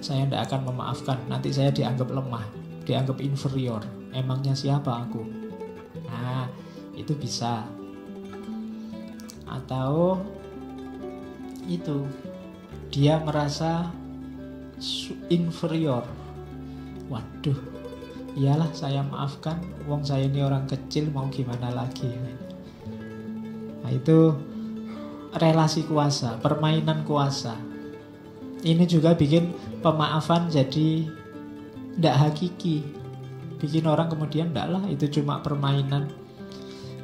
saya tidak akan memaafkan. Nanti saya dianggap lemah, dianggap inferior. Emangnya siapa aku? Nah, itu bisa. Atau itu, dia merasa inferior. Waduh, iyalah saya maafkan, wong saya ini orang kecil, mau gimana lagi. Nah, itu relasi kuasa, permainan kuasa. Ini juga bikin pemaafan jadi tidak hakiki. Bikin orang kemudian tidak lah, itu cuma permainan.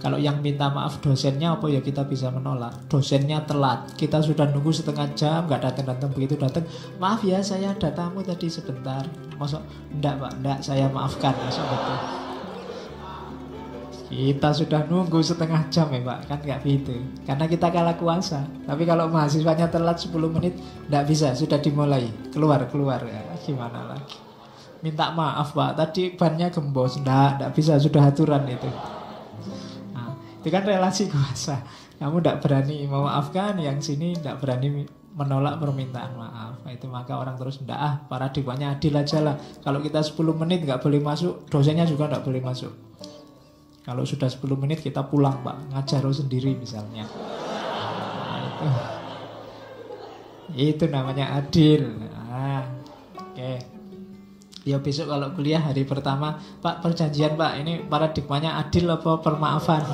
Kalau yang minta maaf dosennya, apa ya kita bisa menolak? Dosennya telat, kita sudah nunggu setengah jam, nggak datang-datang, begitu datang, maaf ya saya ada tamu tadi sebentar. Masuk, enggak pak, enggak, saya maafkan. Masuk betul. Kita sudah nunggu setengah jam ya pak, kan nggak gitu. Karena kita kalah kuasa. Tapi kalau mahasiswanya telat 10 menit, nggak bisa, sudah dimulai. Keluar, ya, gimana lagi. Minta maaf pak, tadi bannya gembos. Nggak bisa, sudah aturan itu. Itu kan relasi kuasa. Kamu tidak berani memaafkan, yang sini tidak berani menolak permintaan maaf. Itu maka orang terus tidak, paradigmanya adil aja lah. Kalau kita 10 menit nggak boleh masuk, dosennya juga nggak boleh masuk. Kalau sudah 10 menit kita pulang pak, ngajar sendiri misalnya. Nah, itu namanya adil. Oke. Ya besok kalau kuliah hari pertama, Pak perjanjian Pak, ini paradigmanya adil apa permaafan?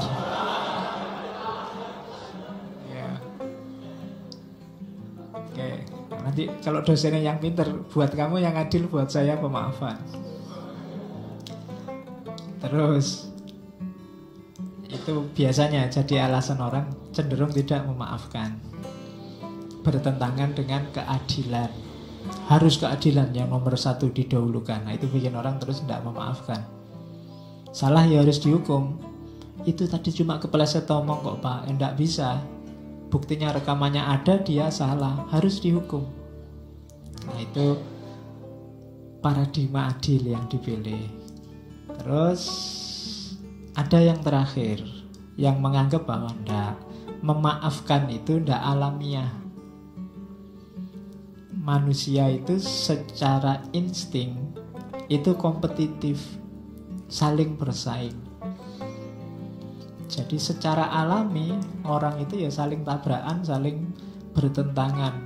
Ya. Oke. Nanti kalau dosennya yang pinter, buat kamu yang adil, buat saya pemaafan. Terus itu biasanya jadi alasan orang cenderung tidak memaafkan, bertentangan dengan keadilan. Harus keadilan yang nomor satu didahulukan. Nah itu bikin orang terus tidak memaafkan. Salah ya harus dihukum. Itu tadi cuma kepleset omong kok pak, tidak bisa. Buktinya rekamannya ada, dia salah, harus dihukum. Nah itu paradigma adil yang dipilih. Terus ada yang terakhir, yang menganggap bahwa tidak, memaafkan itu tidak alamiah. Manusia itu secara insting itu kompetitif, saling bersaing. Jadi secara alami orang itu ya saling tabrakan, saling bertentangan.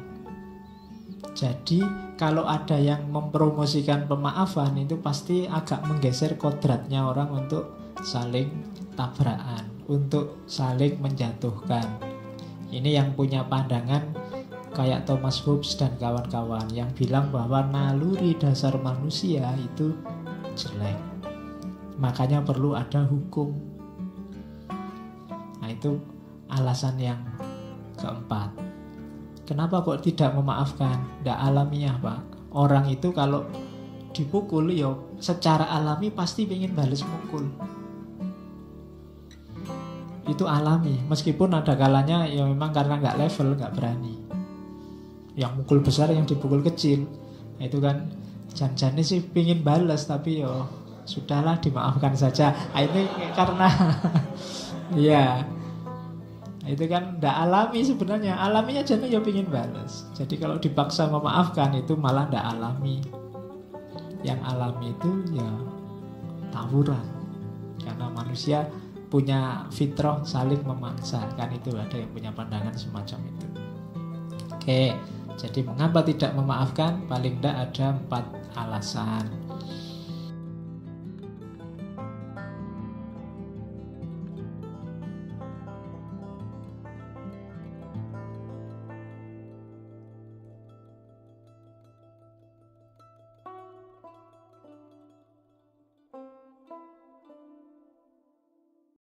Jadi kalau ada yang mempromosikan pemaafan, itu pasti agak menggeser kodratnya orang untuk saling tabrakan, untuk saling menjatuhkan. Ini yang punya pandangan kayak Thomas Hobbes dan kawan-kawan yang bilang bahwa naluri dasar manusia itu jelek, makanya perlu ada hukum. Nah itu alasan yang keempat. Kenapa kok tidak memaafkan? Tidak alamiah pak. Orang itu kalau dipukul ya secara alami pasti ingin balas mukul. Itu alami, meskipun ada kalanya ya memang karena nggak level, nggak berani. Yang mukul besar, yang dipukul kecil. Nah, itu kan jan-jannya sih pingin balas, tapi yo sudahlah dimaafkan saja. Nah, itu karena ya itu kan tidak alami sebenarnya. Alaminya jadi ya pingin balas. Jadi kalau dipaksa memaafkan itu malah tidak alami. Yang alami itu ya tawuran. Karena manusia punya fitrah saling memaksa. Kan itu ada yang punya pandangan semacam itu. Oke. Jadi mengapa tidak memaafkan? Paling tidak ada 4 alasan.